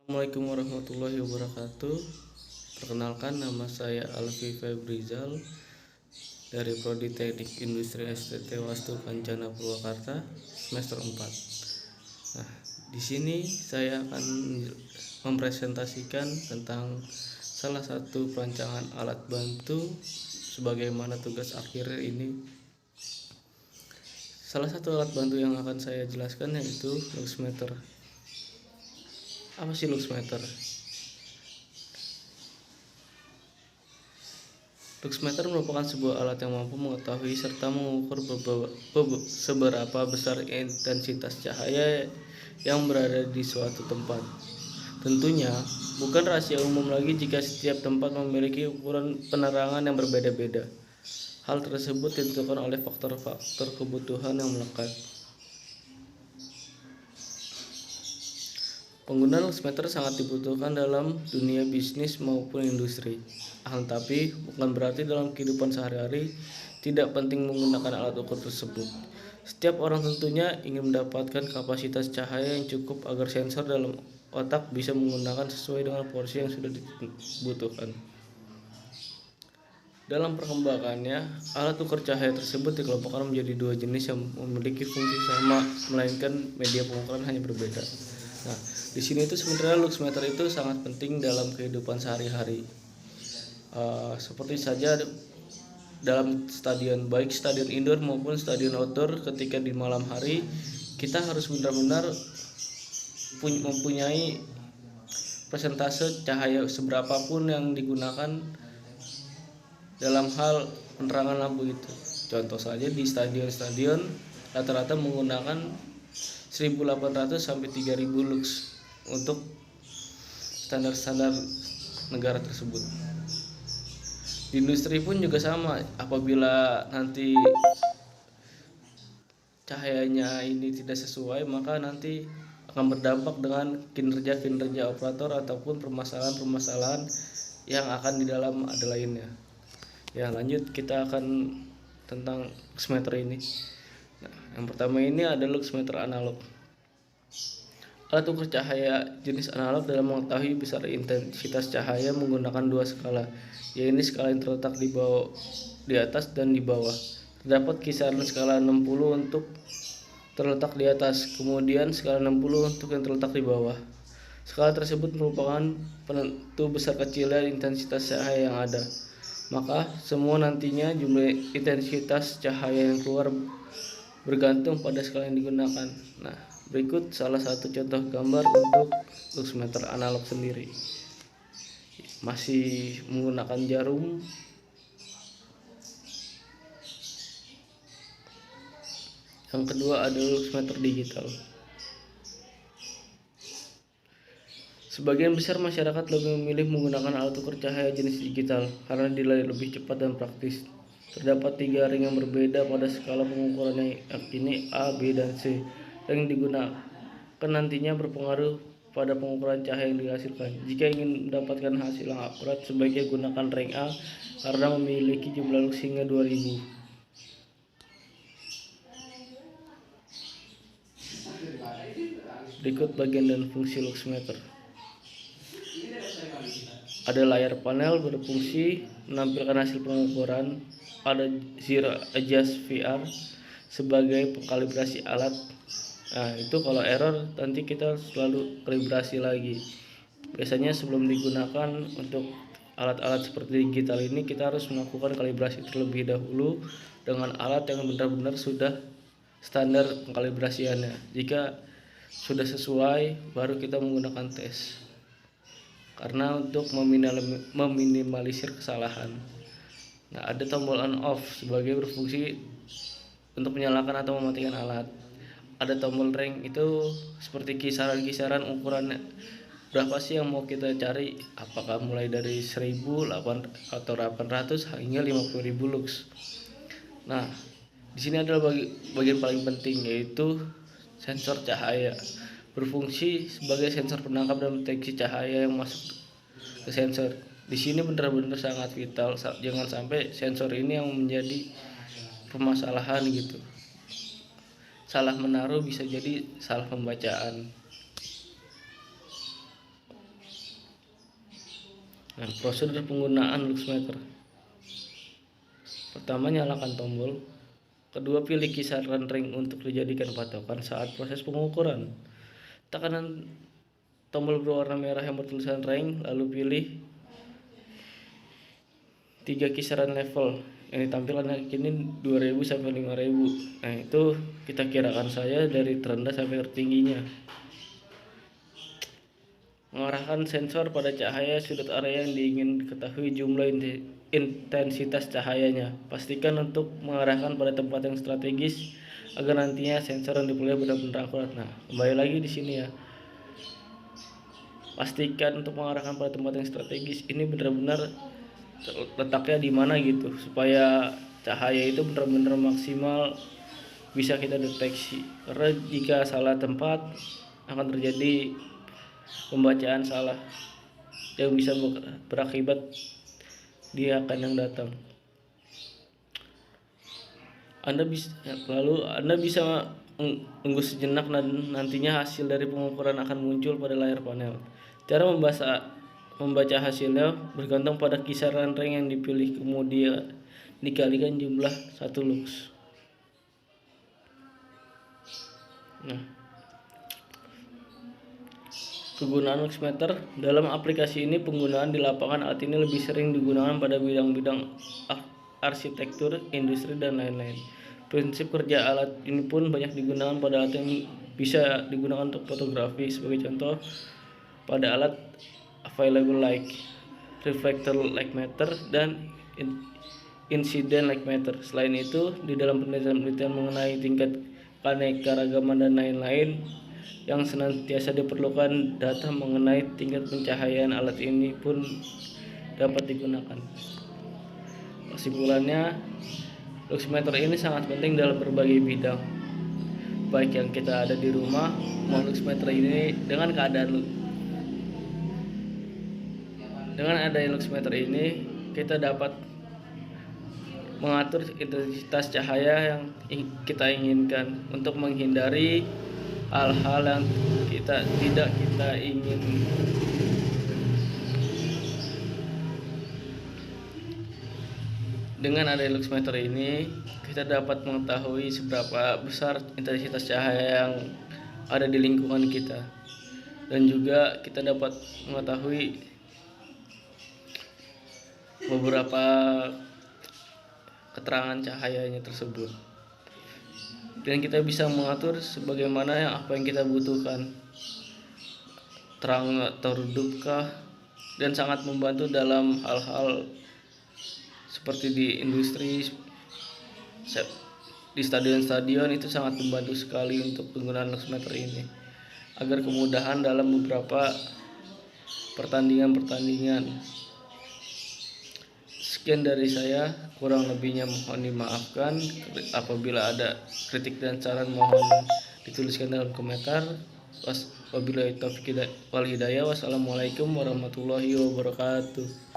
Assalamualaikum warahmatullahi wabarakatuh. Perkenalkan, nama saya Alfi Febrizal dari Prodi Teknik Industri STT Wastu Kencana Purwakarta semester 4. Nah, di sini saya akan mempresentasikan tentang salah satu perancangan alat bantu sebagaimana tugas akhir ini. Salah satu alat bantu yang akan saya jelaskan yaitu luxmeter. Apa sih luxmeter? Luxmeter merupakan sebuah alat yang mampu mengetahui serta mengukur seberapa besar intensitas cahaya yang berada di suatu tempat. Tentunya, bukan rahasia umum lagi jika setiap tempat memiliki ukuran penerangan yang berbeda-beda. Hal tersebut ditentukan oleh faktor-faktor kebutuhan yang melekat. Penggunaan luxmeter sangat dibutuhkan dalam dunia bisnis maupun industri. Tapi bukan berarti dalam kehidupan sehari-hari tidak penting menggunakan alat ukur tersebut. Setiap orang tentunya ingin mendapatkan kapasitas cahaya yang cukup agar sensor dalam otak bisa menggunakan sesuai dengan porsi yang sudah dibutuhkan. Dalam perkembangannya, alat ukur cahaya tersebut dikelompokkan menjadi dua jenis yang memiliki fungsi sama, melainkan media pengukuran hanya berbeda. Nah, di sini itu sebenarnya luxmeter itu sangat penting dalam kehidupan sehari-hari. Seperti saja dalam stadion, baik stadion indoor maupun stadion outdoor, ketika di malam hari kita harus benar-benar mempunyai persentase cahaya seberapapun yang digunakan dalam hal penerangan lampu itu. Contoh saja di stadion-stadion rata-rata menggunakan 1800 sampai 3000 lux untuk standar-standar negara tersebut. Di industri pun juga sama, apabila nanti cahayanya ini tidak sesuai, maka nanti akan berdampak dengan kinerja operator ataupun permasalahan-permasalahan yang akan di dalam ada lainnya. Ya, lanjut kita akan tentang luxmeter ini. Nah, yang pertama ini ada luxmeter analog. Alat ukur cahaya jenis analog dalam mengetahui besar intensitas cahaya menggunakan dua skala, yaitu skala yang terletak di atas dan di bawah. Terdapat kisaran skala 60 untuk terletak di atas, kemudian skala 60 untuk yang terletak di bawah. Skala tersebut merupakan penentu besar kecilnya intensitas cahaya yang ada. Maka semua nantinya jumlah intensitas cahaya yang keluar bergantung pada skala yang digunakan. Nah, berikut salah satu contoh gambar untuk luxmeter analog sendiri. Masih menggunakan jarum. Yang kedua ada luxmeter digital. Sebagian besar masyarakat lebih memilih menggunakan alat ukur cahaya jenis digital karena dinilai lebih cepat dan praktis. Terdapat 3 ring yang berbeda pada skala pengukuran yakni A, B, dan C. Ring digunakan nantinya berpengaruh pada pengukuran cahaya yang dihasilkan. Jika ingin mendapatkan hasil yang akurat, sebaiknya gunakan ring A karena memiliki jumlah lux hingga 2000. Berikut bagian dan fungsi luxmeter. Ada layar panel berfungsi menampilkan hasil pengukuran. Ada zero adjust VR sebagai pengkalibrasi alat. Nah, itu kalau error nanti kita selalu kalibrasi lagi. Biasanya sebelum digunakan untuk alat-alat seperti digital ini, kita harus melakukan kalibrasi terlebih dahulu dengan alat yang benar-benar sudah standar pengkalibrasiannya. Jika sudah sesuai, baru kita menggunakan tes. Karena untuk meminimalisir kesalahan. Nah, ada tombol on off sebagai berfungsi untuk menyalakan atau mematikan alat. Ada tombol ring, itu seperti kisaran-kisaran ukuran berapa sih yang mau kita cari, apakah mulai dari 1000 atau 800 hingga 50.000 lux. Nah, di sini adalah bagian paling penting, yaitu sensor cahaya. Berfungsi sebagai sensor penangkap dan deteksi cahaya yang masuk ke sensor. Di sini benar-benar sangat vital, jangan sampai sensor ini yang menjadi permasalahan gitu. Salah menaruh bisa jadi salah pembacaan. Nah, prosedur penggunaan luxmeter. Pertama, nyalakan tombol. Kedua, pilih kisaran ring untuk dijadikan patokan saat proses pengukuran. Tekanan tombol berwarna merah yang bertulisan ring, lalu pilih 3 kisaran level yang ditampilkan kini 2000 sampai 5000. Nah, itu kita kirakan saya dari terendah sampai tertingginya. Mengarahkan sensor pada cahaya sudut area yang diingin ketahui jumlah intensitas cahayanya. Pastikan untuk mengarahkan pada tempat yang strategis agar nantinya sensor yang dipilih benar-benar akurat. Nah, kembali lagi di sini ya. Pastikan untuk mengarahkan pada tempat yang strategis ini benar-benar letaknya di mana gitu, supaya cahaya itu benar-benar maksimal bisa kita deteksi. Karena jika salah tempat akan terjadi pembacaan salah yang bisa berakibat di akan yang datang. Anda bisa tunggu sejenak dan nantinya hasil dari pengukuran akan muncul pada layar panel. Cara membaca hasilnya bergantung pada kisaran ring yang dipilih, kemudian dikalikan jumlah 1 lux. Nah, kegunaan luxmeter dalam aplikasi ini, penggunaan di lapangan alat ini lebih sering digunakan pada bidang-bidang arsitektur, industri, dan lain-lain. Prinsip kerja alat ini pun banyak digunakan pada alat yang bisa digunakan untuk fotografi. Sebagai contoh, pada alat available light, reflector light meter, dan incident light meter. Selain itu, di dalam penelitian mengenai tingkat keanekaragaman dan lain-lain yang senantiasa diperlukan, data mengenai tingkat pencahayaan alat ini pun dapat digunakan. Kesimpulannya, luxmeter ini sangat penting dalam berbagai bidang, baik yang kita ada di rumah maupun luxmeter ini. Dengan adanya luxmeter ini, kita dapat mengatur intensitas cahaya yang kita inginkan untuk menghindari hal-hal yang tidak kita ingin. Dengan adanya luxmeter ini, kita dapat mengetahui seberapa besar intensitas cahaya yang ada di lingkungan kita, dan juga kita dapat mengetahui beberapa keterangan cahayanya tersebut, dan kita bisa mengatur sebagaimana apa yang kita butuhkan, terang atau redupkah, dan sangat membantu dalam hal-hal seperti di industri, di stadion-stadion. Itu sangat membantu sekali untuk penggunaan luxmeter ini agar kemudahan dalam beberapa pertandingan. Sekian dari saya, kurang lebihnya mohon dimaafkan. Apabila ada kritik dan saran, mohon dituliskan dalam komentar. Wabillahi taufiq wal hidayah. Wassalamualaikum warahmatullahi wabarakatuh.